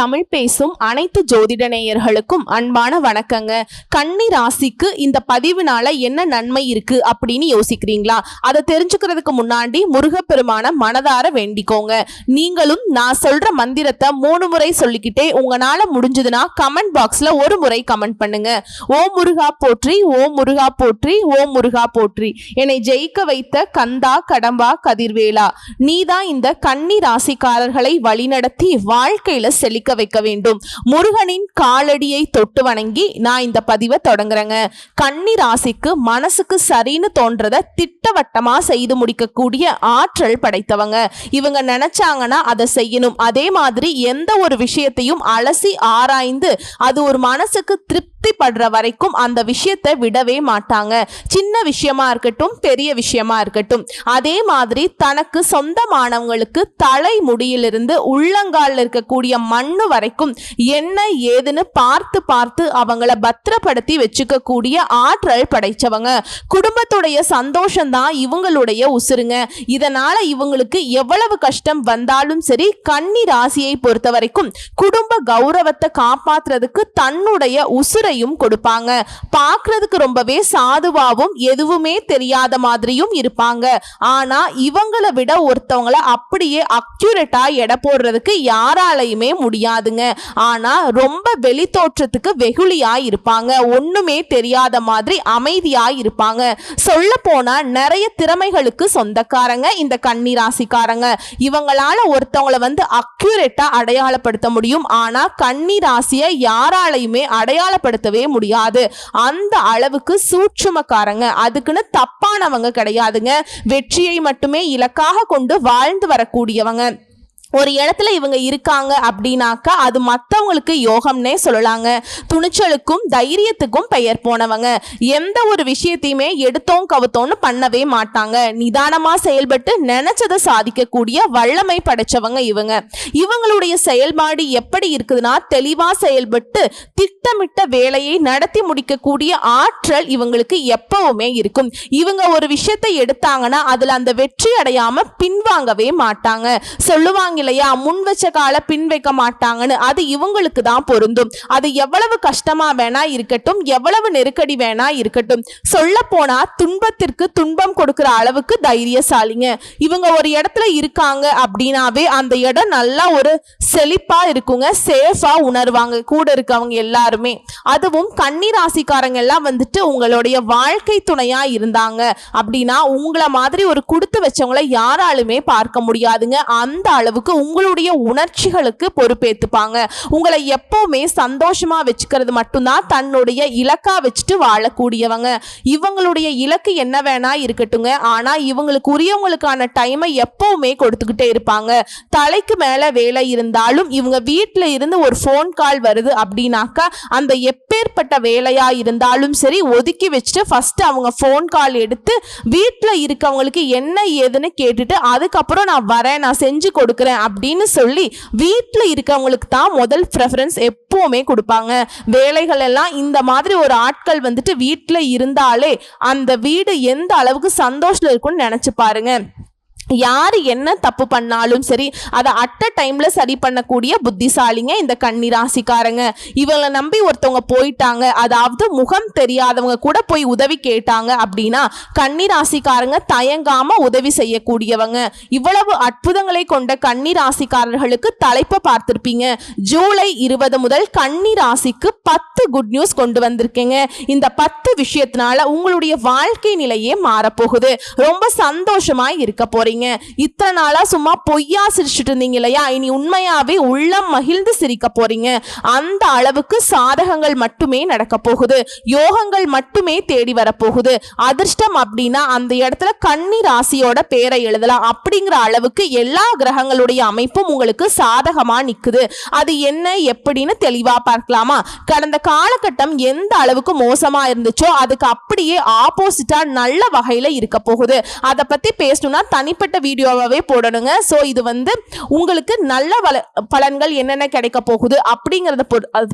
தமிழ் பேசும் அனைத்து ஜோதிட நேயர்களுக்கும் அன்பான வணக்கங்க. கன்னி ராசிக்கு இந்த பதிவுனால என்ன நன்மை இருக்கு அப்படின்னு யோசிக்கிறீங்களா? அதை தெரிஞ்சுக்கிறதுக்கு முன்னாடி முருகப்பெருமான மனதார வேண்டிக்கோங்க. நீங்களும் நான் சொல்ற மந்திரத்தை 3 முறை சொல்லிக்கிட்டே உங்களால முடிஞ்சதுன்னா கமெண்ட் பாக்ஸ்ல ஒரு முறை கமெண்ட் பண்ணுங்க. ஓம் முருகா போற்றி, ஓம் முருகா போற்றி, ஓம் முருகா போற்றி. என்னை ஜெயிக்க வைத்த கந்தா கடம்பா கதிர்வேலா, நீதான் இந்த கன்னி ராசிக்காரர்களை வழிநடத்தி வாழ்க்கையில செழிக்க வைக்க வேண்டும். முருகனின் காலடியை தொட்டு வணங்கி நான் இந்த பதிவை தொடங்குறேங்க. கன்னி ராசிக்கு மனசுக்கு சரின்னு தோன்றத திட்டவட்டமா செய்து முடிக்கக்கூடிய ஆற்றல் படைத்தவங்க. இவங்க நினைச்சாங்கன்னா அதை செய்யணும். அதே மாதிரி எந்த ஒரு விஷயத்தையும் அலசி ஆராய்ந்து அது ஒரு மனசுக்கு திருப்தி படுற வரைக்கும் அந்த விஷயத்தை விடவே மாட்டாங்க. சின்ன விஷயமா இருக்கட்டும், பெரிய விஷயமா இருக்கட்டும். அதே மாதிரி தனக்கு சொந்தமானவங்களுக்கு தலை முடியிலிருந்து உள்ளங்கால் இருக்கக்கூடிய மண்ணு வரைக்கும் என்ன ஏதுன்னு பார்த்து பார்த்து அவங்கள பத்திரப்படுத்தி வச்சுக்க கூடிய ஆற்றல் படைச்சவங்க. குடும்பத்துடைய சந்தோஷம் தான் இவங்களுடைய உசுருங்க. இதனால இவங்களுக்கு எவ்வளவு கஷ்டம் வந்தாலும் சரி, கன்னி ராசியை பொறுத்த வரைக்கும் குடும்ப கௌரவத்தை காப்பாற்றுறதுக்கு தன்னுடைய உசுரையும் கொடுப்பாங்க. பார்க்கறதுக்கு ரொம்பவே சாதுவாவும் எதுவுமே தெரியாத மாதிரியும் இருப்பாங்க. ஆனா இவங்களை விட ஒருத்தவங்கள அப்படியே அக்யூரேட்டா எடை போடுறதுக்கு யாராலையுமே முடியாதுங்க. ஆனா ரொம்ப வெளி தோற்றத்துக்கு வெகுளியா இருப்பாங்க. ஒண்ணுமே தெரியாத மாதிரி அமைதியா இருப்பாங்க. சொல்ல போனா நிறைய திறமைகளுக்கு சொந்தக்காரங்க இந்த கன்னி ராசிக்காரங்க. இவங்களால ஒருத்தவங்கள அக்யூரேட்டா அடையாளப்படுத்த முடியும். ஆனா கன்னி ராசியை யாராலையுமே அடையாளப்படுத்தவே முடியாது. அந்த அளவுக்கு சூட்சுமக்காரங்க. அதுக்குன்னு தப்பானவங்க கிடையாதுங்க. வெற்றியை மட்டுமே இலக்காக கொண்டு வாழ்ந்து வரக்கூடியவங்க. ஒரு இடத்துல இவங்க இருக்காங்க அப்படின்னாக்கா அது மற்றவங்களுக்கு யோகம்னே சொல்லலாங்க. துணிச்சலுக்கும் தைரியத்துக்கும் பெயர் போனவங்க. எந்த ஒரு விஷயத்தையுமே எடுத்தோம் கவுத்தோன்னு பண்ணவே மாட்டாங்க. நிதானமா செயல்பட்டு நினைச்சதை சாதிக்கக்கூடிய வல்லமை படைச்சவங்க இவங்க. இவங்களுடைய செயல்பாடு எப்படி இருக்குதுன்னா, தெளிவா செயல்பட்டு திட்டமிட்ட வேலையை நடத்தி முடிக்கக்கூடிய ஆற்றல் இவங்களுக்கு எப்பவுமே இருக்கும். இவங்க ஒரு விஷயத்தை எடுத்தாங்கன்னா அதுல அந்த வெற்றி அடையாம பின்வாங்கவே மாட்டாங்க. சொல்லுவாங்க இல்லையா, முன் வச்ச கால பின் வைக்க மாட்டாங்கன்னு. அது இவங்களுக்கு தான் பொருந்தும். அது எவ்வளவு கஷ்டமா வேணா இருக்கட்டும், எவ்வளவு நெருக்கடி வேணா இருக்கட்டும். சொல்ல போனா துன்பத்திற்கு துன்பம் கொடுக்கிற அளவுக்கு தைரியசாலிங்க. இவங்க ஒரு இடத்துல இருக்காங்க அப்படின்னாவே அந்த இடம் நல்லா ஒரு செழிப்பா இருக்குங்க. சேஃபா உணர்வாங்க கூட இருக்கவங்க எல்லாருமே. அதுவும் கன்னி ராசிக்காரங்க எல்லாம் உங்களுடைய வாழ்க்கை துணையா இருந்தாங்க அப்படின்னா உங்களை மாதிரி ஒரு கொடுத்து வச்சவங்களை யாராலுமே பார்க்க முடியாதுங்க. அந்த அளவுக்கு உங்களுடைய உணர்ச்சிகளுக்கு பொறுப்பேற்றுப்பாங்க. உங்களை எப்பவுமே சந்தோஷமா வச்சுக்கிறது மட்டும்தான் தன்னுடைய இலக்கா வச்சுட்டு வாழக்கூடியவங்க. இவங்களுடைய இலக்கு என்ன வேணா இருக்கட்டுங்க. ஆனா இவங்களுக்கு உரியவங்களுக்கான டைமை எப்பவுமே கொடுத்துக்கிட்டே இருப்பாங்க. தலைக்கு மேல வேலை இருந்தாலும் இவங்க வீட்டுல இருந்து ஒரு போன் கால் வருது அப்படின்னாக்கா அந்த எப்பேற்பட்ட வேலையா இருந்தாலும் சரி ஒதுக்கி வச்சுட்டு ஃபர்ஸ்ட் அவங்க போன் கால் எடுத்து வீட்டுல இருக்கவங்களுக்கு என்ன ஏதுன்னு கேட்டுட்டு அதுக்கப்புறம் நான் வரேன், நான் செஞ்சு கொடுக்குறேன் அப்படின்னு சொல்லி வீட்டில் இருக்கவங்களுக்கு தான் முதல் ப்ரெஃபரன்ஸ் எப்பவுமே கொடுப்பாங்க. வேலைகள் எல்லாம் இந்த மாதிரி ஒரு ஆட்கள் வீட்டில் இருந்தாலே அந்த வீடு எந்த அளவுக்கு சந்தோஷம் இருக்கும்னு நினைச்சு பாருங்க. யாரு என்ன தப்பு பண்ணாலும் சரி அதை அட் அ டைம்ல சரி பண்ணக்கூடிய புத்திசாலிங்க இந்த கன்னி ராசிக்காரங்க. இவங்களை நம்பி ஒருத்தவங்க போயிட்டாங்க, அதாவது முகம் தெரியாதவங்க கூட போய் உதவி கேட்டாங்க அப்படின்னா கன்னி ராசிக்காரங்க தயங்காம உதவி செய்யக்கூடியவங்க. இவ்வளவு அற்புதங்களை கொண்ட கன்னி ராசிக்காரர்களுக்கு தலைப்பை பார்த்திருப்பீங்க. ஜூலை 20 முதல் கன்னி ராசிக்கு 10 குட் நியூஸ் கொண்டு வந்திருக்கேங்க. இந்த 10 விஷயத்தினால உங்களுடைய வாழ்க்கை நிலையே மாறப்போகுது. ரொம்ப சந்தோஷமா இருக்க போறீங்க. இத்தனை நாளா சும்மா பொய்யா சிரிச்சுட்டு இருந்தீங்க இல்லையா, இனி உண்மையாவே உள்ளம் மகிழ்ந்து சிரிக்க போறீங்க. அந்த அளவுக்கு சாதகங்கள் மட்டுமே நடக்க போகுது. யோகங்கள் மட்டுமே தேடி வரப்போகுது. அதிர்ஷ்டம் அப்படின்னா அந்த இடத்துல கன்னி ராசியோட பேரை எழுதலாம். அப்படிங்கிற அளவுக்கு எல்லா கிரகங்களுடைய அமைப்பும் உங்களுக்கு சாதகமா நிக்குது. அது என்ன எப்படின்னு தெளிவா பார்க்கலாமா? கடந்த காலகட்டம் எந்த அளவுக்கு மோசமா இருந்துச்சோ அதுக்கு அப்படியே ஆப்போசிட்டா நல்ல வகையில இருக்க போகுது. அதை பத்தி பேசணும்னா தனிப்பட்ட தனிப்பட்ட வீடியோவாவே போடணுங்க. சோ இது வந்து உங்களுக்கு நல்ல பலன்கள் என்னென்ன கிடைக்க போகுது அப்படிங்கறத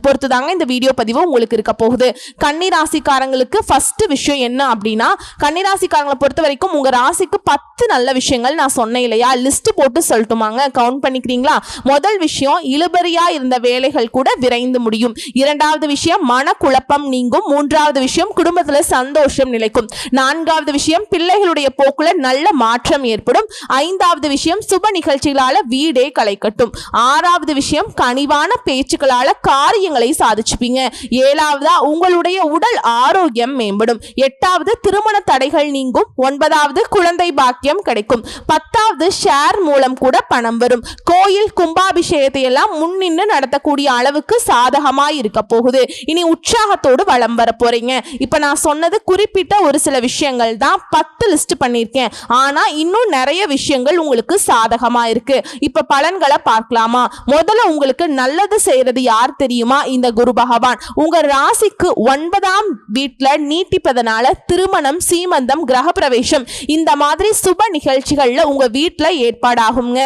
பொறுத்து தாங்க இந்த வீடியோ பதிவு உங்களுக்கு இருக்க போகுது. கன்னி ராசிக்காரங்களுக்கு ஃபர்ஸ்ட் விஷயம் என்ன அப்படின்னா, கன்னி ராசிக்காரங்களை பொறுத்த வரைக்கும் உங்க ராசிக்கு 10 நல்ல விஷயங்கள் நான் சொன்னேன் இல்லையா, லிஸ்ட் போட்டு சொல்லட்டுமாங்க, கவுண்ட் பண்ணிக்கிறீங்களா? முதல் விஷயம், இழுபறியா இருந்த வேலைகள் கூட விரைந்து முடியும். இரண்டாவது விஷயம், மனக்குழப்பம் நீங்கும். மூன்றாவது விஷயம், குடும்பத்துல சந்தோஷம் நிலைக்கும். நான்காவது விஷயம், பிள்ளைகளுடைய போக்குல நல்ல மாற்றம் ஏற்படும். ஐந்தாவது விஷயம், சுப நிகழ்ச்சிகளால வீடே களை கட்டும். ஆறாவது விஷயம், கனிவான பேச்சுக்களால காரியங்களை சாதிச்சுப்பீங்க. ஏழாவதா, உங்களுடைய உடல் ஆரோக்கியம் மேம்படும். எட்டாவது, திருமண தடைகள் நீங்கும். ஒன்பதாவது, குழந்தை பாக்கியம் கிடைக்கும். பத்தாவது, ஷேர் மூலம் கூட பணம் வரும். கோயில் கும்பாபிஷேகத்தை எல்லாம் முன்னின்று நடத்தக்கூடிய அளவுக்கு சாதகமாய் இருக்க போகுது. இனி உற்சாகத்தோடு வலம் வர போறீங்க. இப்ப நான் சொன்னது குறிப்பிட்ட ஒரு சில விஷயங்கள் தான், 10 லிஸ்ட் பண்ணிருக்கேன். ஆனா இன்னும் நிறைய விஷயங்கள் உங்களுக்கு சாதகமா இருக்கு. இப்ப பலன்களை பார்க்கலாமா? முதல்ல உங்களுக்கு நல்லது செய்யறது யார் தெரியுமா? இந்த குரு பகவான் உங்க ராசிக்கு 9ஆம் வீட்டுல நீட்டிப்பதனால திருமணம், சீமந்தம், கிரகப்பிரவேசம் இந்த மாதிரி சுப நிகழ்ச்சிகள்ல உங்க வீட்டுல ஏற்பாடாகுங்க.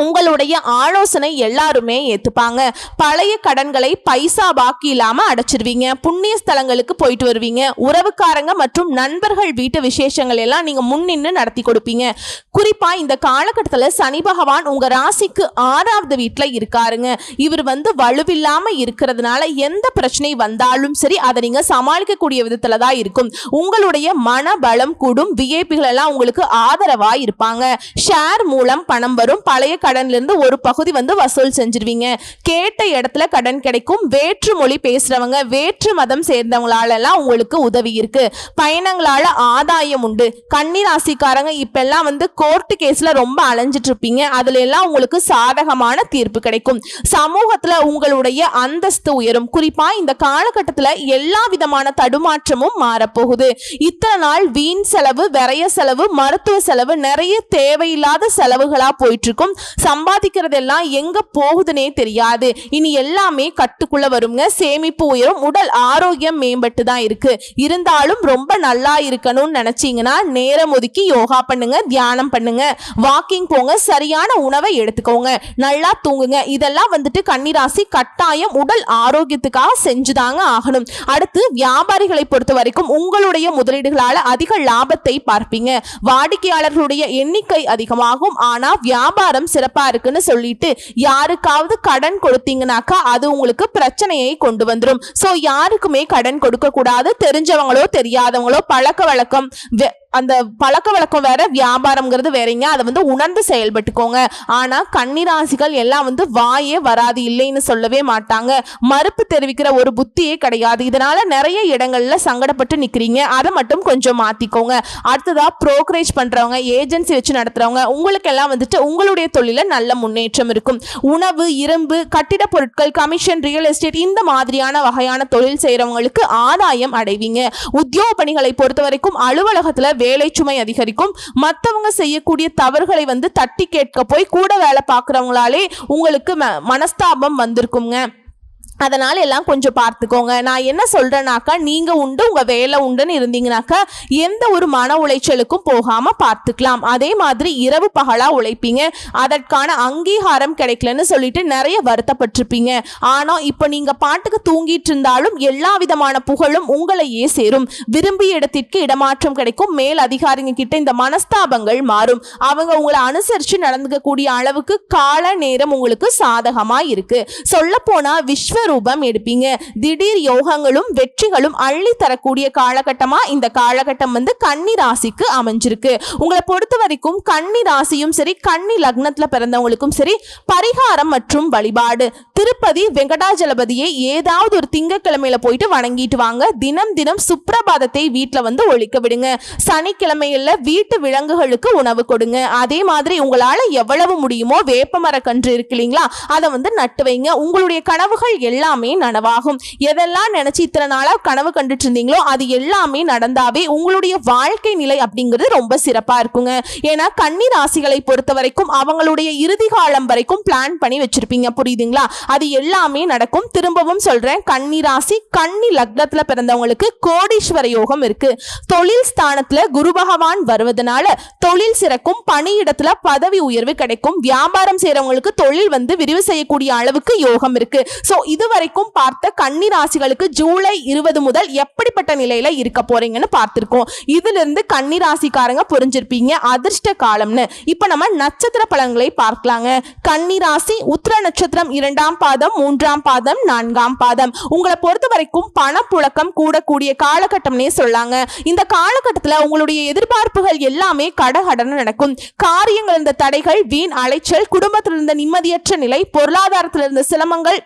உங்களுடைய ஆலோசனை எல்லாருமே ஏத்துப்பாங்க. பழைய கடன்களை பைசா பாக்கி இல்லாம அடைச்சிருவீங்க. புண்ணிய ஸ்தலங்களுக்கு போயிட்டு வருவீங்க. உறவுக்காரங்க மற்றும் நண்பர்கள் வீட்டு விசேஷங்கள் எல்லாம் நீங்க முன்னின்று நடத்தி கொடுப்பீங்க. குறிப்பா இந்த காலகட்டத்துல சனி பகவான் உங்க ராசிக்கு 6வது வீட்டுல இருக்காருங்க. இவர் வந்து வலுவில்லாம இருக்கிறதுனால எந்த பிரச்சனை வந்தாலும் சரி அதை நீங்க சமாளிக்கக்கூடிய விதத்துல தான் இருக்கும். உங்களுடைய மன பலம் கூடும். விஐபிகள் எல்லாம் உங்களுக்கு ஆதரவா இருப்பாங்க. ஷேர் மூலம் பணம் வரும். பழைய கடன்ல இருந்து ஒரு பகுதி வந்து வசூல் செஞ்சிருவீங்க. கேட்ட இடத்துல கடன் கிடைக்கும். வேற்று மொழி பேசுறவங்க, வேற்று மதம் சேர்ந்தவங்களால எல்லாம் உங்களுக்கு உதவி இருக்கு. பயணங்களால ஆதாயம் உண்டு. கன்னி ராசிக்காரங்க இப்பெல்லாம் வந்து கோர்ட்டு கேஸ்ல ரொம்ப அலைஞ்சிட்டு இருப்பீங்க. அதுல எல்லாம் உங்களுக்கு சாதகமான தீர்ப்பு கிடைக்கும். சமூகத்துல உங்களுடைய அந்தஸ்து உயரும். குறிப்பா இந்த காலகட்டத்துல எல்லா விதமான தடுமாற்றமும் மாறப்போகுது. இத்தனை நாள் வீண் செலவு, விரைய செலவு, மருத்துவ செலவு, நிறைய தேவையில்லாத செலவுகளா போயிட்டு இருக்கும். சம்பாதிக்கிறதெல்லாம் எங்க போகுதுன்னே தெரியாது. இனி எல்லாமே கட்டுக்குள்ள வருங்க. சேமிப்பு உயரும். உடல் ஆரோக்கியம் மேம்பட்டு தான் இருக்கு. இருந்தாலும் ரொம்ப நல்லா இருக்கணும்னு நினைச்சீங்கன்னா நேரம் ஒதுக்கி யோகா பண்ணுங்க, தியானம் பண்ணுங்க, வாக்கிங் போங்க, சரியான உணவை எடுத்துக்கோங்க, நல்லா தூங்குங்க. இதெல்லாம் வந்துட்டு கன்னிராசி கட்டாயம் உடல் ஆரோக்கியத்துக்காக செஞ்சுதாங்க ஆகணும். அடுத்து வியாபாரிகளை பொறுத்த வரைக்கும் உங்களுடைய முதலீடுகளால அதிக லாபத்தை பார்ப்பீங்க. வாடிக்கையாளர்களுடைய எண்ணிக்கை அதிகமாகும். ஆனா வியாபாரம் சிறப்பா இருக்குன்னு சொல்லிட்டு யாருக்காவது கடன் கொடுத்தீங்கன்னாக்கா அது உங்களுக்கு பிரச்சனையை கொண்டு வந்துடும். சோ யாருக்குமே கடன் கொடுக்க கூடாது. தெரிஞ்சவங்களோ தெரியாதவங்களோ பழக்க வழக்கம் அந்த பழக்க வழக்கம் வேற, வியாபாரம்ங்கிறது வேறங்க. அதை வந்து உணர்ந்து செயல்பட்டுக்கோங்க. ஆனா கன்னிராசிகள் எல்லாம் வந்து வாயே வராது இல்லைன்னு சொல்லவே மாட்டாங்க. மறுப்பு தெரிவிக்கிற ஒரு புத்தியே கிடையாது. இதனால நிறைய இடங்கள்ல சங்கடப்பட்டு நிக்கிறீங்க. அதை மட்டும் கொஞ்சம் மாத்திக்கோங்க. அடுத்ததா புரோக்கரேஜ் பண்றவங்க, ஏஜென்சி வச்சு நடத்துறவங்க, உங்களுக்கு எல்லாம் வந்துட்டு உங்களுடைய தொழில நல்ல முன்னேற்றம் இருக்கும். உணவு, இரும்பு, கட்டிட பொருட்கள், கமிஷன், ரியல் எஸ்டேட் இந்த மாதிரியான வகையான தொழில் செய்யறவங்களுக்கு ஆதாயம் அடைவீங்க. உத்தியோக பணிகளை பொறுத்த வரைக்கும் அலுவலகத்துல வேலை சுமை அதிகரிக்கும். மற்றவங்க செய்யக்கூடிய தவறுகளை வந்து தட்டி கேட்க போய் கூட வேலை பார்க்குறவங்களாலே உங்களுக்கு மனஸ்தாபம் வந்திருக்குங்க. அதனால எல்லாம் கொஞ்சம் பார்த்துக்கோங்க. நான் என்ன சொல்றேனாக்கா, நீங்க உண்டு உங்க வேலை உண்டுன்னு இருந்தீங்கன்னாக்கா எந்த ஒரு மன உளைச்சலுக்கும் போகாம பார்த்துக்கலாம். அதே மாதிரி இரவு பகலா உழைப்பீங்க. அதற்கான அங்கீகாரம் கிடைக்கலன்னு சொல்லிட்டு நிறைய வருத்தப்பட்டிருப்பீங்க. ஆனா இப்ப நீங்க பாட்டுக்கு தூங்கிட்டு இருந்தாலும் எல்லா விதமான புகழும் உங்களையே சேரும். விரும்பிய இடத்திற்கு இடமாற்றம் கிடைக்கும். மேல் அதிகாரிங்க கிட்ட இந்த மனஸ்தாபங்கள் மாறும். அவங்க உங்களை அனுசரிச்சு நடந்துக்க கூடிய அளவுக்கு கால நேரம் உங்களுக்கு சாதகமா இருக்கு. சொல்ல போனா ரூபம் எடுப்பீங்க. திடீர் யோகங்களும் வெற்றிகளும் அள்ளி தரக்கூடிய காலகட்டமா இந்த காலகட்டம் வந்து கன்னி ராசிக்கு அமைஞ்சிருக்கு. உங்களை பொறுத்த வரைக்கும் கன்னி ராசியும் சரி, கன்னி லக்னத்துல பிறந்தவங்களுக்கும் சரி, பரிகாரம் மற்றும் வழிபாடு, திருப்பதி வெங்கடாஜலபதியை ஏதாவது ஒரு திங்கக்கிழமையில போயிட்டு வணங்கிட்டு வாங்க. தினம் தினம் சுப்ரபாதத்தை வீட்டுல வந்து ஒழிக்க விடுங்க. சனிக்கிழமையில வீட்டு விலங்குகளுக்கு உணவு கொடுங்க. அதே மாதிரி உங்களால எவ்வளவு முடியுமோ வேப்பமர கன்று இருக்கு இல்லைங்களா, அதை வந்து நட்டு வைங்க. உங்களுடைய கனவுகள் எல்லாமே நனவாகும். எதெல்லாம் நினைச்சு இத்தனை நாளா கனவு கண்டுட்டு இருந்தீங்களோ அது எல்லாமே நடந்தாவே உங்களுடைய வாழ்க்கை நிலை அப்படிங்கிறது ரொம்ப சிறப்பா இருக்குங்க. ஏன்னா கன்னி ராசிகளை பொறுத்த வரைக்கும் அவங்களுடைய இறுதி காலம் வரைக்கும் பிளான் பண்ணி வச்சிருப்பீங்க, புரியுதுங்களா? அது எல்லாமே நடக்கும். திரும்பவும் சொல்றேன், கன்னி ராசி கன்னி லக்னத்துல பிறந்தவங்களுக்கு கோடீஸ்வர யோகம் இருக்கு. தொழில் ஸ்தானத்துல குரு பகவான் வருவதனால தொழில் சிறக்கும், பணியிடத்துல பதவி உயர்வு கிடைக்கும், வியாபாரம் செய்யறவங்களுக்கு தொழில் விரிவு செய்யக்கூடிய அளவுக்கு யோகம் இருக்கு. சோ இதுவரைக்கும் பார்த்த கன்னி ராசிகளுக்கு ஜூலை 20 முதல் எப்படிப்பட்ட நிலையில இருக்க போறீங்கன்னு பார்த்திருக்கோம். இதுல இருந்து கன்னி ராசிக்காரங்க புரிஞ்சிருப்பீங்க அதிர்ஷ்ட காலம்னு. இப்ப நம்ம நட்சத்திர பலன்களை பார்க்கலாங்க. கன்னி ராசி உத்திர நட்சத்திரம் 2ஆம் பாதம், 3ஆம் பாதம், 4ஆம் பாதம். உங்களை பொறுத்த வரைக்கும் பணப்புழக்கம் கூடக்கூடிய காலகட்டம்னே சொல்லாங்க. இந்த காலகட்டத்துல உங்களுடைய எதிர்பார்ப்புகள் எல்லாமே கடகடன்னு நடக்கும். காரியங்கள் இருந்த தடைகள், வீண் அலைச்சல், குடும்பத்தில் இருந்த நிம்மதியற்ற நிலை, பொருளாதாரத்தில் இருந்த சிரமங்கள்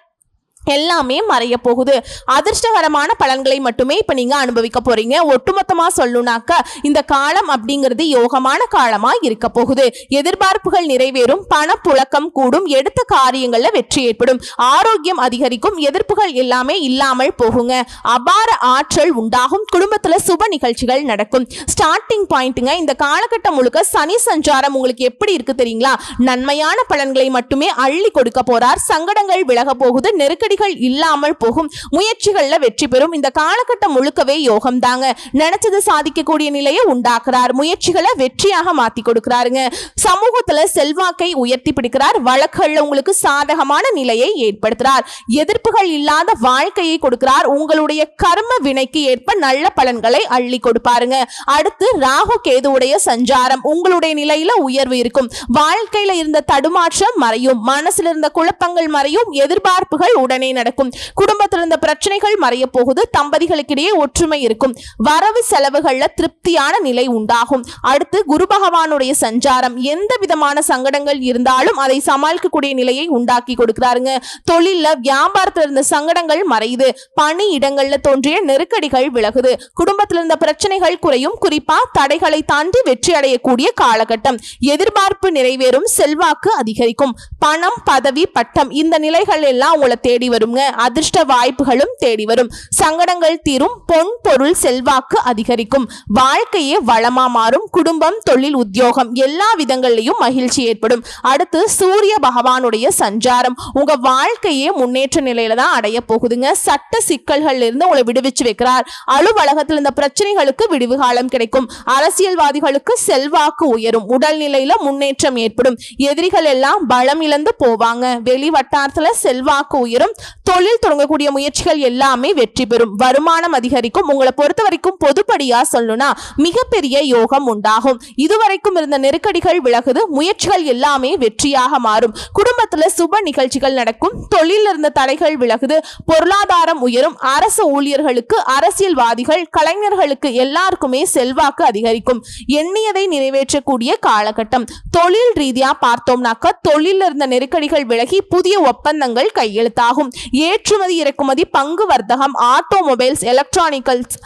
எல்லாமே மறைய போகுது. அதிர்ஷ்டகரமான பலன்களை மட்டுமே இப்ப நீங்க அனுபவிக்க போறீங்க. ஒட்டுமொத்தமா சொல்லணும்னாக்க இந்த காலம் அப்படிங்கிறது யோகமான காலமா இருக்க போகுது. எதிர்பார்ப்புகள் நிறைவேறும், பணப்புழக்கம் கூடும், எடுத்த காரியங்கள்ல வெற்றி ஏற்படும், ஆரோக்கியம் அதிகரிக்கும், எதிர்ப்புகள் எல்லாமே இல்லாமல் போகுங்க, அபார ஆற்றல் உண்டாகும், குடும்பத்துல சுப நிகழ்ச்சிகள் நடக்கும். ஸ்டார்டிங் பாயிண்ட்டுங்க, இந்த காலகட்டம் முழுக்க சனி சஞ்சாரம் உங்களுக்கு எப்படி இருக்கு தெரியுங்களா? நன்மையான பலன்களை மட்டுமே அள்ளி கொடுக்க போறார். சங்கடங்கள் விலக போகுது, நெருக்கடி இல்லாமல் போகும், முயற்சிகள்ல வெற்றி பெறும். இந்த காலகட்டம் முழுக்கவே யோகம் தாங்க. நினைச்சது சாதிக்கக்கூடிய நிலையை உண்டாக்குறார். முயற்சிகளை வெற்றியாக மாத்தி கொடுக்கிறாருங்க. சமூகத்துல செல்வாக்கை உயர்த்தி பிடிக்கிறார். வழக்குகள்ல உங்களுக்கு சாதகமான நிலையை ஏற்படுத்துறார். எதிர்ப்புகள் இல்லாத வாழ்க்கையை கொடுக்கிறார். உங்களுடைய கர்ம வினைக்கு ஏற்ப நல்ல பலன்களை அள்ளி கொடுப்பாருங்க. அடுத்து ராகு கேதுவுடைய சஞ்சாரம். உங்களுடைய நிலையில உயர்வு இருக்கும். வாழ்க்கையில இருந்த தடுமாற்றம் மறையும், மனசுல இருந்த குழப்பங்கள் மறையும், எதிர்பார்ப்புகள் உடனே நடக்கும், குடும்பத்தில் இருந்த பிரச்சனைகள் மறைய போகுது, தம்பதிகளுக்கிடையே ஒற்றுமை இருக்கும், வரவு செலவுகள்ல திருப்தியான நிலை உண்டாகும். அடுத்து குரு பகவானுடைய சஞ்சாரம். எந்த விதமான சங்கடங்கள் இருந்தாலும் அதை சமாளிக்கக்கூடிய நிலையை உண்டாக்கி கொடுக்கிறாருங்க. தொழில்ல வியாபாரத்தில் இருந்த சங்கடங்கள் மறையுது, பணி இடங்கள்ல தோன்றிய நெருக்கடிகள் விலகுது, குடும்பத்தில் இருந்த பிரச்சனைகள் குறையும், குறிப்பா தடைகளை தாண்டி வெற்றி அடையக்கூடிய காலகட்டம். எதிர்பார்ப்பு நிறைவேறும், செல்வாக்கு அதிகரிக்கும், பணம், பதவி, பட்டம் இந்த நிலைகள் எல்லாம் உங்களை தேடி வருங்க. அதிர்ஷ்ட வாய்ப்புகளும் தேடி வரும், சங்கடங்கள் தீரும், பொன் பொருள் செல்வாக்கு அதிகரிக்கும், வாழ்க்கையே வளமா மாறும், குடும்பம், தொழில், உத்தியோகம் எல்லா விதங்களிலும் மகிழ்ச்சி ஏற்படும். அடுத்து சூரிய பகவானுடைய சஞ்சாரம். உங்க வாழ்க்கையே முன்னேற்ற நிலையில தான் அடைய போகுதுங்க. சட்ட சிக்கல்கள்ல இருந்து உங்களை விடுவிச்சு வைக்கிறார். அலுவலகத்தில் இந்த பிரச்சனைகளுக்கு விடுவு காலம் கிடைக்கும். அரசியல்வாதிகளுக்கு செல்வாக்கு உயரும், உடல்நிலையில முன்னேற்றம் ஏற்படும், எதிரிகள் எல்லாம் பலம் இழந்து போவாங்க, வெளி வட்டாரத்துல செல்வாக்கு உயரும், தொழில் தொடங்கக்கூடிய முயற்சிகள் எல்லாமே வெற்றி பெறும், வருமானம் அதிகரிக்கும். உங்களை பொறுத்த வரைக்கும் பொதுப்படியா சொல்லணும்னா மிகப்பெரிய யோகம் உண்டாகும். இதுவரைக்கும் இருந்த நெருக்கடிகள் விலகுது, முயற்சிகள் எல்லாமே வெற்றியாக மாறும், குடும்பத்துல சுப நிகழ்ச்சிகள் நடக்கும், தொழில் இருந்த தடைகள் விலகுது, பொருளாதாரம் உயரும், அரசு ஊழியர்களுக்கு, அரசியல்வாதிகள், கலைஞர்களுக்கு எல்லாருக்குமே செல்வாக்கு அதிகரிக்கும், எண்ணியதை நிறைவேற்றக்கூடிய காலகட்டம். தொழில் ரீதியா பார்த்தோம்னாக்க தொழில் இருந்த நெருக்கடிகள் விலகி புதிய ஒப்பந்தங்கள் கையெழுத்தாகும். ஏற்றுமதி இறக்குமதி, பங்கு வர்த்தகம், ஆட்டோமொபைல்ஸ், எலக்ட்ரானிக்கல்ஸ்,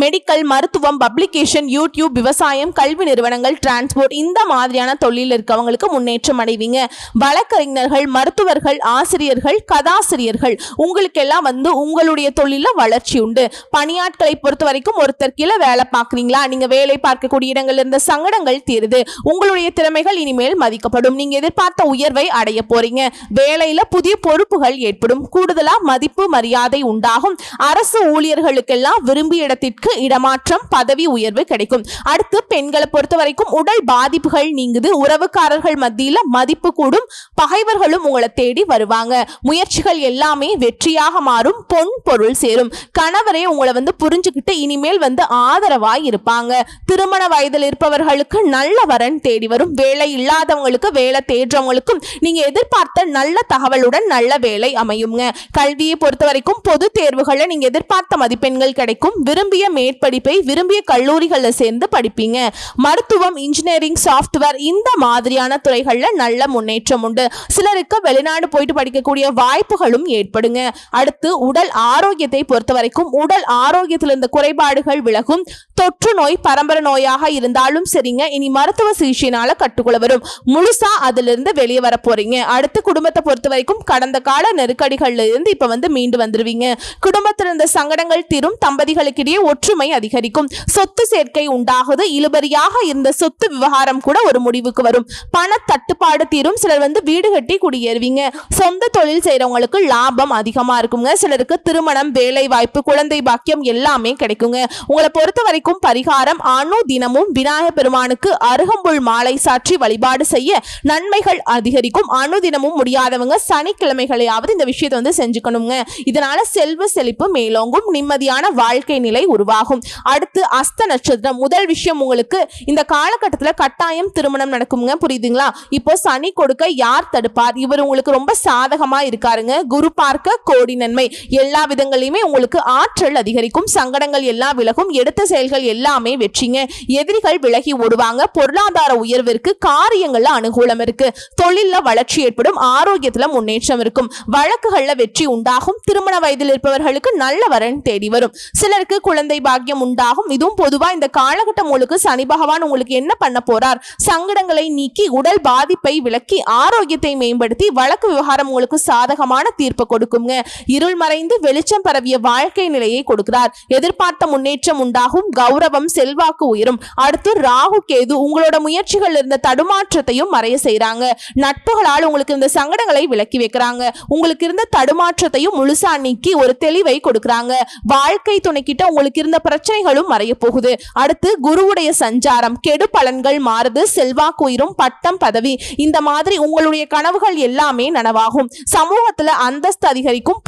மெடிக்கல், மருத்துவம், பப்ளிகேஷன், யூடியூப், விவசாயம், கல்வி நிறுவனங்கள், டிரான்ஸ்போர்ட் இந்த மாதிரியான தொழில் இருக்கவங்களுக்கு முன்னேற்றம் அடைவீங்க. வழக்கறிஞர்கள், மருத்துவர்கள், ஆசிரியர்கள், கதாசிரியர்கள் உங்களுக்கெல்லாம் உங்களுடைய தொழில வளர்ச்சி உண்டு. பணியாட்களை பொறுத்த வரைக்கும் ஒருத்தர் கீழே வேலை பார்க்குறீங்களா, நீங்க வேலை பார்க்கக்கூடிய இடங்கள் இருந்த சங்கடங்கள் தீருது, உங்களுடைய திறமைகள் இனிமேல் மதிக்கப்படும், நீங்க எதிர்பார்த்த உயர்வை அடைய போறீங்க, வேலையில புதிய பொறுப்புகள் ஏற்படும், கூடுதலா மதிப்பு மரியாதை உண்டாகும், அரசு ஊழியர்களுக்கெல்லாம் விரும்பிய இடத்திற்கு இடமாற்றம், பதவி உயர்வு கிடைக்கும். அடுத்து பெண்களை பொறுத்த வரைக்கும் உடல் பாதிப்புகள் நீங்குது, உறவுக்காரர்கள் மத்தியில மதிப்பு கூடும், பகைவர்களும் உங்களை தேடி வருவாங்க, முயற்சிகள் எல்லாமே வெற்றியாக மாறும், பொன் பொருள் சேரும், கணவரே உங்களை புரிஞ்சுக்கிட்டு இனிமேல் ஆதரவாய் இருப்பாங்க, திருமண வயதில் இருப்பவர்களுக்கு நல்ல வரன் தேடி வரும், வேலை இல்லாதவங்களுக்கு வேலை தேடுறவங்களுக்கும் நீங்க எதிர்பார்த்த நல்ல தகவலுடன் நல்ல வேலை அமையுங்க. கல்வியை பொறுத்த வரைக்கும் பொது தேர்வுகளை நீங்க எதிர்பார்த்த மதிப்பெண்கள் கிடைக்கும், விரும்பிய மேற்படிப்பை விரும்பிய கல்லூரிகள்ல சேர்ந்து படிப்பீங்க. மருத்துவம், இன்ஜினியரிங், சாஃப்ட்வேர் இந்த மாதிரியான துறைகள்ல நல்ல முன்னேற்றம் உண்டு. சிலருக்கு வெளிநாடு போயிட்டு படிக்கக்கூடிய வாய்ப்புகளும் ஏற்படுங்க. அடுத்து உடல் ஆரோக்கியத்தை பொறுத்த வரைக்கும் உடல் ஆரோக்கியத்தில் இருந்த குறைபாடுகள் விலகும். தொற்று நோய் பரம்பரை நோயாக இருந்தாலும் சரிங்க, இனி மருத்துவ சிகிச்சையினால கட்டுக்குள்ள வரும். முழுசா அதிலிருந்து வெளியே வர போறீங்க. அடுத்து குடும்பத்தை பொறுத்த வரைக்கும் கடந்த கால நெருக்கடிகள்ல இருந்து இப்ப மீண்டு வந்துருவீங்க. குடும்பத்தில் இருந்த சங்கடங்கள் தீரும். தம்பதிகளுக்கிடையே ஒற்றுமை அதிகரிக்கும். சொத்து சேர்க்கை உண்டாகுது. இழுபறியாக இருந்த சொத்து விவகாரம் கூட ஒரு முடிவுக்கு வரும். பண தட்டுப்பாடு தீரும். சிலர் வீடு கட்டி குடியேறுவீங்க. சொந்த தொழில் செய்யறவங்களுக்கு லாபம் அதிகமா இருக்குங்க. சிலருக்கு திருமணம், வேலை வாய்ப்பு, குழந்தை பாக்கியம் எல்லாமே கிடைக்குங்க. உங்களை பொறுத்த வரைக்கும் பரிகாரம் தினமும் விநாயகர் பெருமானுக்கு அருகம்புல் மாலை சாற்றி வழிபாடு செய்ய நன்மைகள் அதிகரிக்கும். தினமும் முடியாதவங்க சனிக்கிழமைகளையாவது இந்த விஷயத்தை செஞ்சுக்கணுங்க. இதனால செல்வ செழிப்பு மேலோங்கும். நிம்மதியான வாழ்க்கை நிலை உருவாகும். அடுத்து அஸ்த நட்சத்திரம். முதல் விஷயம், உங்களுக்கு இந்த காலகட்டத்தில் கட்டாயம் திருமணம் நடக்குங்க. புரியுதுங்களா? இப்போ சனி கொடுக்க யார் தடுப்பார்? இவர் உங்களுக்கு ரொம்ப சாதகமா இருக்காருங்க. குரு பார்க்க கோடி நன்மை. எல்லா விதங்களிலுமே உங்களுக்கு ஆற்றல் அதிகரிக்கும். சங்கடங்கள் எல்லாம் விலகும். எடுத்த செயல்கள் எல்லாமே வெற்றிங்க. எதிரிகள் விலகி ஓடுவாங்க. பொருளாதார உயர்விற்கு, காரியங்கள்ல அனுகூலம் இருக்கு. தொழில்ல வளர்ச்சி ஏற்படும். ஆரோக்கியத்துல முன்னேற்றம் இருக்கும். வழக்குகள்ல வெற்றி உண்டாகும். திருமண வயதில் இருப்பவர்களுக்கு நல்ல வரன் தேடி வரும். சிலருக்கு குழந்தை பாக்கியம் உண்டாகும். இதுவும் பொதுவா இந்த காலகட்டம் உங்களுக்கு சனி பகவான் உங்களுக்கு என்ன பண்ண போறார்? சங்கடங்களை நீக்கி உடல் பாதிப்பை விலக்கி ஆரோக்கியத்தை மேம்படுத்தி வழக்கு விவகாரம் உங்களுக்கு சாதகமான தீர்ப்பு கொடுக்குங்க. இருள் மறைந்து வெளிச்சம் பரவிய வாழ்க்கை நிலையை கொடுக்கிறார். எதிர்பார்த்த முன்னேற்றம் உண்டாகும். கௌரவம், செல்வாக்கு உயரும். அடுத்து ராகு கேது உங்களோட முயற்சிகள் இருந்த தடுமாற்றத்தையும் மறைய செய்யறாங்க. நட்புகளால் உங்களுக்கு இருந்த சங்கடங்களை விலக்கி வைக்கிறாங்க. உங்களுக்கு இருந்த தடுமாற்றத்தையும் முழுசா நீக்கி ஒரு தெளிவை கொடுக்கறாங்க. வாழ்க்கை துணைக்கிட்ட உங்களுக்கு இருந்த பிரச்சனைகளும் மறைய போகுது. அடுத்து குருவுடைய சஞ்சாரம். கெடு பலன்கள் மாறுது. செல்வாக்கு உயரும். பட்டம், பதவி இந்த மாதிரி உங்களுடைய கனவுகள் எல்லாமே நனவாகும். சமூகத்துல அந்தஸ்து அதிகரிக்கும்.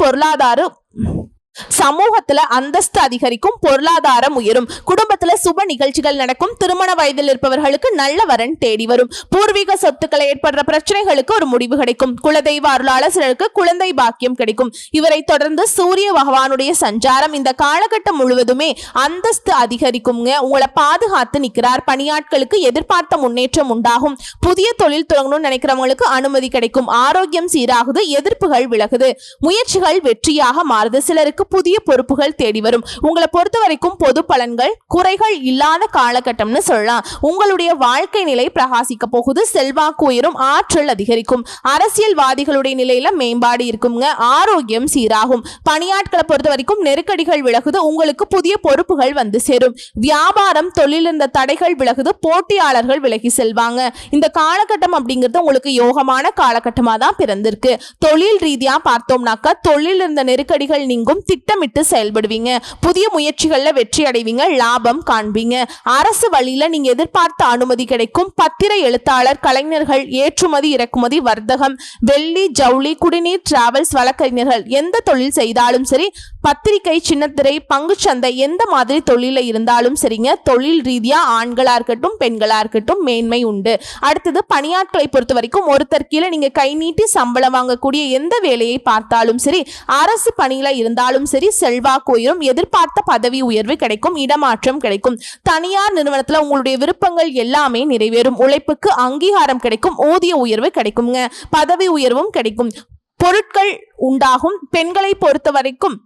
அந்தஸ்து அதிகரிக்கும். பொருளாதாரம் உயரும். குடும்பத்துல சுப நிகழ்ச்சிகள் நடக்கும். திருமண வயதில் இருப்பவர்களுக்கு நல்ல வரன் தேடி வரும். பூர்வீக சொத்துக்களை ஏற்படுற பிரச்சனைகளுக்கு ஒரு முடிவு கிடைக்கும். குலதெய்வ அருளாளர் சிலருக்கு குழந்தை பாக்கியம் கிடைக்கும். இவரை தொடர்ந்து சூரிய பகவானுடைய சஞ்சாரம். இந்த காலகட்டம் முழுவதுமே அந்தஸ்து அதிகரிக்குங்க. உங்களை பாதுகாத்து நிற்கிறார். பணியாட்களுக்கு எதிர்பார்த்த முன்னேற்றம் உண்டாகும். புதிய தொழில் தொடங்கணும்னு நினைக்கிறவங்களுக்கு அனுமதி கிடைக்கும். ஆரோக்கியம் சீராகுது. எதிர்ப்புகள் விலகுது. முயற்சிகள் வெற்றியாக மாறுது. சிலருக்கு புதிய பொறுப்புகள் தேடி வரும். உங்களை பொறுத்த வரைக்கும் பொது பலன்கள், குறைகள் இல்லாத காலகட்டம்னு சொல்லலாம். உங்களுடைய வாழ்க்கை நிலை பிரகாசிக்க போகுது. செல்வாக்கு உயரும். ஆற்றல் அதிகரிக்கும். அரசியல்வாதிகளுடைய நிலையில மேம்பாடு இருக்குங்க. ஆரோக்கியம் சீராகும். பணியாட்களை பொறுத்த வரைக்கும் நெருக்கடிகள் விலகுது. உங்களுக்கு புதிய பொறுப்புகள் வந்து சேரும். வியாபாரம், தொழில் இருந்த தடைகள் விலகுது. போட்டியாளர்கள் விலகி செல்வாங்க. இந்த காலகட்டம் அப்படிங்கிறது உங்களுக்கு யோகமான காலகட்டமா தான் பிறந்திருக்கு. தொழில் ரீதியா பார்த்தோம்னாக்க தொழில் இருந்த நெருக்கடிகள் நீங்கும். திட்டமிட்டு செயல்படுவீங்க. புதிய முயற்சிகள்ல வெற்றி அடைவீங்க. லாபம் காண்பீங்க. அரசு வழியில நீங்க எதிர்பார்த்த அனுமதி கிடைக்கும். பத்திர எழுத்தாளர், கலைஞர்கள், ஏற்றுமதி இறக்குமதி, வர்த்தகம், வெள்ளி, ஜவுளி, குடிநீர், டிராவல்ஸ், வழக்கறிஞர்கள் எந்த தொழில் செய்தாலும் சரி, பத்திரிகை, சின்னத்திரை, பங்குச்சந்தை எந்த மாதிரி தொழில இருந்தாலும் சரிங்க, தொழில் ரீதியா ஆண்களா இருக்கட்டும் பெண்களா இருக்கட்டும் மேன்மை உண்டு. அடுத்தது பணியாட்களை பொறுத்த வரைக்கும் ஒருத்தர் கீழே நீங்க கை நீட்டி சம்பளம் வாங்கக்கூடிய எந்த வேலையை பார்த்தாலும் சரி, அரசு பணியில இருந்தாலும் சரி, செல்வாக்கு உயரும். எதிர்பார்த்த பதவி உயர்வு கிடைக்கும். இடமாற்றம் கிடைக்கும். தனியார் நிறுவனத்துல உங்களுடைய விருப்பங்கள் எல்லாமே நிறைவேறும். உழைப்புக்கு அங்கீகாரம் கிடைக்கும். ஊதிய உயர்வு கிடைக்குங்க. பதவி உயர்வும் கிடைக்கும். பொருட்கள் உண்டாகும். பெண்களை பொறுத்த வரைக்கும்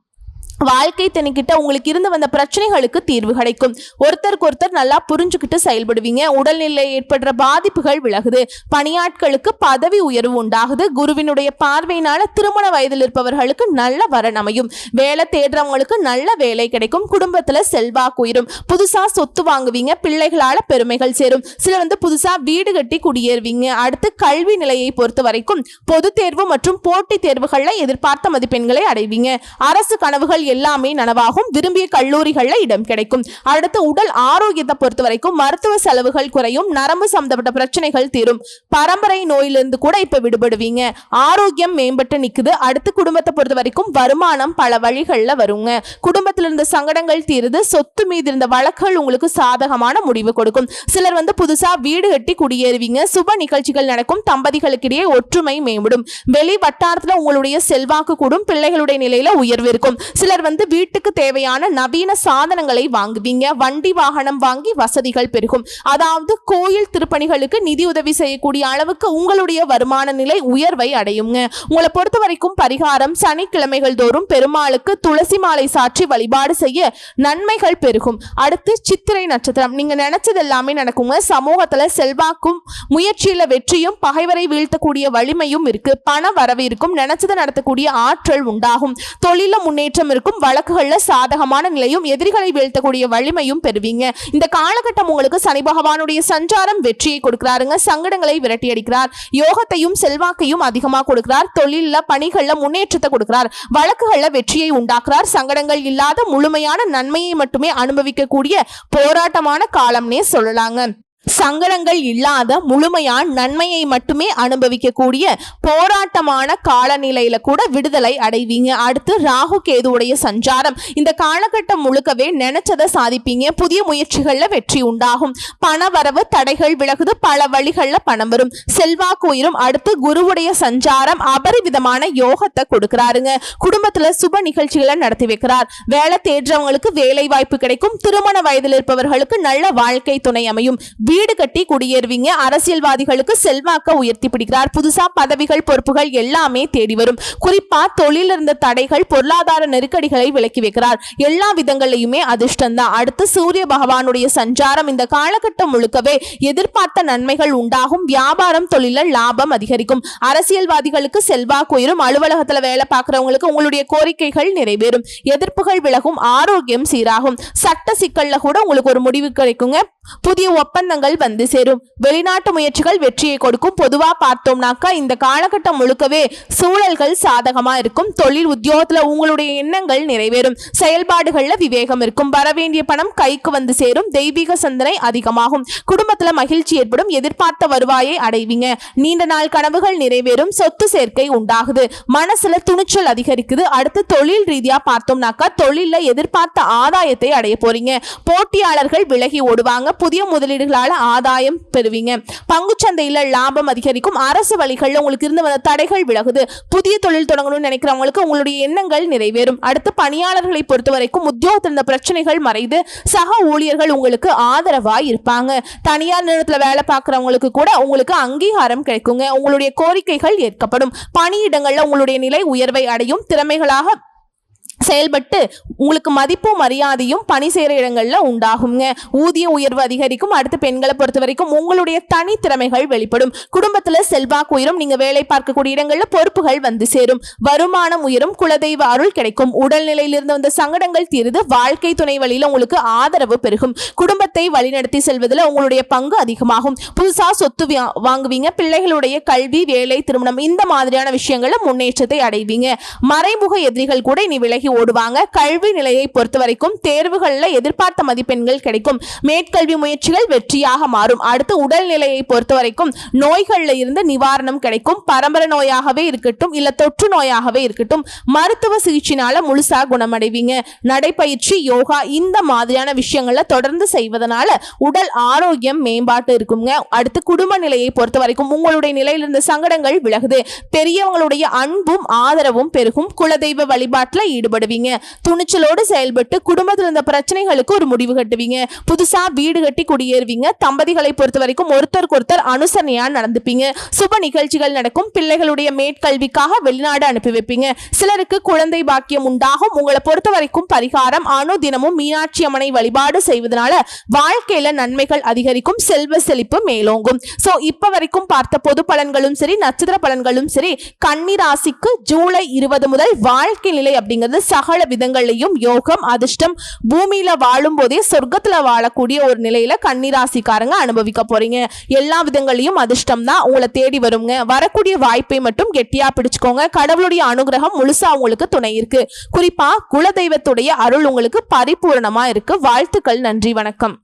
வாழ்க்கை திணைக்கிட்ட உங்களுக்கு இருந்து வந்த பிரச்சனைகளுக்கு தீர்வு கிடைக்கும். ஒருத்தருக்கு ஒருத்தர் நல்லா புரிஞ்சுக்கிட்டு செயல்படுவீங்க. உடல்நிலை ஏற்படுற பாதிப்புகள் விலகுது. பணியாட்களுக்கு பதவி உயர்வு உண்டாகுது. குருவினுடைய பார்வையினால திருமண வயதில் இருப்பவர்களுக்கு நல்ல வரன் அமையும். வேலை தேடுறவங்களுக்கு நல்ல வேலை கிடைக்கும். குடும்பத்துல செல்வாக்கு உயரும். புதுசா சொத்து வாங்குவீங்க. பிள்ளைகளால பெருமைகள் சேரும். சிலர் புதுசா வீடு கட்டி குடியேறுவீங்க. அடுத்து கல்வி நிலையை பொறுத்த வரைக்கும் பொது தேர்வு மற்றும் போட்டித் தேர்வுகள்ல எதிர்பார்த்த மதிப்பெண்களை அடைவீங்க. அரசு கனவுகள் எல்லாமே நனவாகும். விரும்பிய கல்லூரிகள்ல இடம் கிடைக்கும். அடுத்து உடல் ஆரோக்கியத்தை பொறுத்த வரைக்கும் மருத்துவ செலவுகள் குறையும். நரம்பு சம்பந்தப்பட்ட பிரச்சனைகள் தீரும். பரம்பரை நோயிலிருந்து கூட இப்ப விடுபடுவீங்க. ஆரோக்கியம் மேம்பட்டு நிக்குது. அடுத்து குடும்பத்தை பொறுத்த வரைக்கும் வருமானம் பல வழிகள்ல வருங்க. குடும்பத்தில் இருந்த சங்கடங்கள் தீருது. சொத்து மீது இருந்த வழக்குகள் உங்களுக்கு சாதகமான முடிவு கொடுக்கும். சிலர் புதுசா வீடு கட்டி குடியேறுவீங்க. சுப நிகழ்ச்சிகள் நடக்கும். தம்பதிகளுக்கிடையே ஒற்றுமை மேம்படும். வெளி வட்டாரத்துல உங்களுடைய செல்வாக்கு கூடும். பிள்ளைகளுடைய நிலையில உயர்வு இருக்கும். சிலர் சிலர் வீட்டுக்கு தேவையான நவீன சாதனங்களை வாங்குவீங்க. வண்டி வாகனம் வாங்கி வசதிகள் பெருகும். அதாவது கோயில் திருப்பணிகளுக்கு நிதி உதவி செய்யக்கூடிய அளவுக்கு உங்களுடைய வருமான நிலை உயர்வை அடையுங்க. உங்களை பொறுத்த வரைக்கும் பரிகாரம், சனிக்கிழமைகள் தோறும் பெருமாளுக்கு துளசி மாலை சாற்றி வழிபாடு செய்ய நன்மைகள் பெருகும். அடுத்து சித்திரை நட்சத்திரம். நீங்க நினைச்சது எல்லாமே நடக்குங்க. சமூகத்துல செல்வாக்கும் முயற்சியில வெற்றியும் பகைவரை வீழ்த்தக்கூடிய வலிமையும் இருக்கு. பண வரவு இருக்கும். நினைச்சதை நடத்தக்கூடிய ஆற்றல் உண்டாகும். தொழில முன்னேற்றம் இருக்கும். வழக்குகள்ல சாதகமான நிலையும் எதிரிகளை வீழ்த்தக்கூடிய வலிமையும் பெறுவீங்க. இந்த காலகட்டம் உங்களுக்கு சனி பகவானுடைய சஞ்சாரம் வெற்றியை கொடுக்கிறாருங்க. சங்கடங்களை விரட்டி அடிக்கிறார். யோகத்தையும் செல்வாக்கையும் அதிகமா கொடுக்கிறார். தொழில பணிகள்ல முன்னேற்றத்தை கொடுக்கிறார். வழக்குகள்ல வெற்றியை உண்டாக்குறார். சங்கடங்கள் இல்லாத முழுமையான நன்மையை மட்டுமே அனுபவிக்கக்கூடிய போராட்டமான காலம்னே சொல்லலாங்க. சங்கடங்கள் இல்லாத முழுமையான நன்மையை மட்டுமே அனுபவிக்கக்கூடிய போராட்டமான காலநிலையில கூட விடுதலை அடைவீங்க. அடுத்து ராகு கேதுவுடைய சஞ்சாரம். இந்த காலகட்டம் முழுக்கவே நினைச்சதை சாதிப்பீங்க. புதிய முயற்சிகள்ல வெற்றி உண்டாகும். பண வரவு தடைகள் விலகுது. பல வழிகள்ல பணம் வரும். செல்வாக்கு உயரும். அடுத்து குருவுடைய சஞ்சாரம் அபரிவிதமான யோகத்தை கொடுக்கிறாருங்க. குடும்பத்துல சுப நிகழ்ச்சிகளை நடத்தி வைக்கிறார். வேலை தேடுறவங்களுக்கு வேலை வாய்ப்பு கிடைக்கும். திருமண வயதில் இருப்பவர்களுக்கு நல்ல வாழ்க்கை துணை அமையும். வீடு கட்டி குடியேறுவீங்க. அரசியல்வாதிகளுக்கு செல்வாக்க உயர்த்தி பிடிக்கிறார். புதுசா பதவிகள் பொறுப்புகள் எல்லாமே தேடி வரும். குறிப்பா தொழில் இருந்த தடைகள் பொருளாதார நெருக்கடிகளை விலக்கி வைக்கிறார். எல்லா விதங்களையுமே அதிர்ஷ்டம் தான். அடுத்து சூரிய பகவானுடைய சஞ்சாரம். இந்த காலகட்டம் முழுக்கவே எதிர்பார்த்த நன்மைகள் உண்டாகும். வியாபாரம் தொழில லாபம் அதிகரிக்கும். அரசியல்வாதிகளுக்கு செல்வாக்கு உயரும். அலுவலகத்துல வேலை பார்க்கிறவங்களுக்கு உங்களுடைய கோரிக்கைகள் நிறைவேறும். எதிர்ப்புகள் விலகும். ஆரோக்கியம் சீராகும். சட்ட சிக்கல்ல கூட உங்களுக்கு ஒரு முடிவு கிடைக்குங்க. புதிய ஒப்பந்தங்கள் சேரும். வெளிநாட்டு முயற்சிகள் வெற்றியை கொடுக்கும். பொதுவா பார்த்தோம்னாக்கா இந்த காலகட்டம் முழுக்கவே சூழல்கள் சாதகமா இருக்கும். தொழில் உத்தியோகத்துல உங்களுடைய எண்ணங்கள் நிறைவேறும். செயல்பாடுகள்ல விவேகம் இருக்கும். வரவேண்டிய பணம் கைக்கு சேரும். தெய்வீக சிந்தனை அதிகமாகும். குடும்பத்துல மகிழ்ச்சி ஏற்படும். எதிர்பார்த்த வருவாயை அடைவீங்க. நீண்ட நாள் கனவுகள் நிறைவேறும். சொத்து சேர்க்கை உண்டாகுது. மனசுல துணிச்சல் அதிகரிக்குது. அடுத்து தொழில் ரீதியா பார்த்தோம்னாக்கா தொழில எதிர்பார்த்த ஆதாயத்தை அடைய போறீங்க. போட்டியாளர்கள் விலகி ஓடுவாங்க. புதிய முதலீடுகளால ஆதாயம் பெறுவீங்க. பங்குச்சந்தையில லாபம் அதிகரிக்கும். அரசு வழிகளில் உங்களுக்கு இருந்து வந்த தடைகள் விலகுது. புதிய தொழில் தொடங்கணும்னு நினைக்கிறவங்களுக்கு உங்களுடைய எண்ணங்கள் நிறைவேறும். அடுத்து பணியாளர்களை பொறுத்த வரைக்கும் உத்தியோகத்தில் இருந்த பிரச்சனைகள் மறைந்து சக ஊழியர்கள் உங்களுக்கு ஆதரவாய் இருப்பாங்க. தனியார் நிறுவனத்துல வேலை பார்க்கிறவங்களுக்கு கூட உங்களுக்கு அங்கீகாரம் கிடைக்குங்க. உங்களுடைய கோரிக்கைகள் ஏற்கப்படும். பணியிடங்கள்ல உங்களுடைய நிலை உயர்வை அடையும். திறமைகளாக செயல்பட்டு உங்களுக்கு மதிப்பும் மரியாதையும் பணி செய்கிற இடங்கள்ல உண்டாகுங்க. ஊதிய உயர்வு அதிகரிக்கும். அடுத்து பெண்களை பொறுத்த வரைக்கும் உங்களுடைய தனி திறமைகள் வெளிப்படும். குடும்பத்துல செல்வாக்கு உயரும். நீங்க வேலை பார்க்கக்கூடிய இடங்கள்ல பொறுப்புகள் சேரும். வருமானம் உயரும். குலதெய்வ அருள் கிடைக்கும். உடல்நிலையிலிருந்து வந்த சங்கடங்கள் தீருது. வாழ்க்கை துணை வழியில உங்களுக்கு ஆதரவு பெருகும். குடும்பத்தை வழிநடத்தி செல்வதில் உங்களுடைய பங்கு அதிகமாகும். புதுசா சொத்து வாங்குவீங்க. பிள்ளைகளுடைய கல்வி, வேலை, திருமணம் இந்த மாதிரியான விஷயங்கள்ல முன்னேற்றத்தை அடைவீங்க. மறைமுக எதிரிகள் கூட இனி விலகி ஓடுவாங்க. கல்வி நிலையை பொறுத்த வரைக்கும் தேர்வுகள்ல எதிர்பார்த்த மதிப்பெண்கள் கிடைக்கும். மேற்கல்வி முயற்சிகள் வெற்றியாக மாறும். அடுத்து உடல்நிலையை பொறுத்த வரைக்கும் நோய்கள்ல இருந்து நிவாரணம் கிடைக்கும். பரம்பரை நோயாகவே இருக்கட்டும் இல்ல தொற்று நோயாகவே இருக்கட்டும் மருத்துவ சிகிச்சையினால முழுசா குணமடைவீங்க. நடைப்பயிற்சி, யோகா இந்த மாதிரியான விஷயங்களை தொடர்ந்து செய்வதனால உடல் ஆரோக்கியம் மேம்பாட்டு இருக்குங்க. அடுத்து குடும்ப நிலையை பொறுத்த வரைக்கும் உங்களுடைய நிலையில இருந்த சங்கடங்கள் விலகுது. பெரியவங்களுடைய அன்பும் ஆதரவும் பெருகும். குலதெய்வ வழிபாட்டுல ஈடுபடுவீங்க. துணிச்சலோடு செயல்பட்டு குடும்பத்தில் இருந்த பிரச்சனைகளுக்கு ஒரு முடிவு கட்டுவீங்க. புதுசா வீடு கட்டி குடியேறுவீங்க. தம்பதிகளை பொறுத்த வரைக்கும் ஒருத்தருக்கு ஒருத்தர் அனுசரணையா நடந்துப்பீங்க. சுப நிகழ்ச்சிகள் நடக்கும். பிள்ளைகளுடைய மேற்கல்விக்காக வெளிநாடு அனுப்பி வைப்பீங்க. சிலருக்கு குழந்தை பாக்கியம் உண்டாகும். உங்களை பொறுத்த வரைக்கும் பரிகாரம் அனுதினமும் மீனாட்சி அம்மனை வழிபாடு செய்வதனால வாழ்க்கையில நன்மைகள் அதிகரிக்கும். செல்வ செழிப்பு மேலோங்கும். சோ இப்ப வரைக்கும் பார்த்த பொது பலன்களும் சரி நட்சத்திர பலன்களும் சரி கன்னி ராசிக்கு ஜூலை 20 முதல் வாழ்க்கை நிலை அப்படிங்கிறது சகல விதங்களையும் யோகம் அதிர்ஷ்டம் பூமியில வாழும் போதே சொர்க்கத்துல வாழக்கூடிய ஒரு நிலையில கன்னிராசிக்காரங்க அனுபவிக்க போறீங்க. எல்லா விதங்களையும் அதிர்ஷ்டம் தான் உங்களை தேடி வருங்க. வரக்கூடிய வாய்ப்பை மட்டும் கெட்டியா பிடிச்சுக்கோங்க. கடவுளுடைய அனுகிரகம் முழுசா உங்களுக்கு துணை இருக்கு. குறிப்பா குலதெய்வத்துடைய அருள் உங்களுக்கு பரிபூரணமா இருக்கு. வாழ்த்துக்கள். நன்றி, வணக்கம்.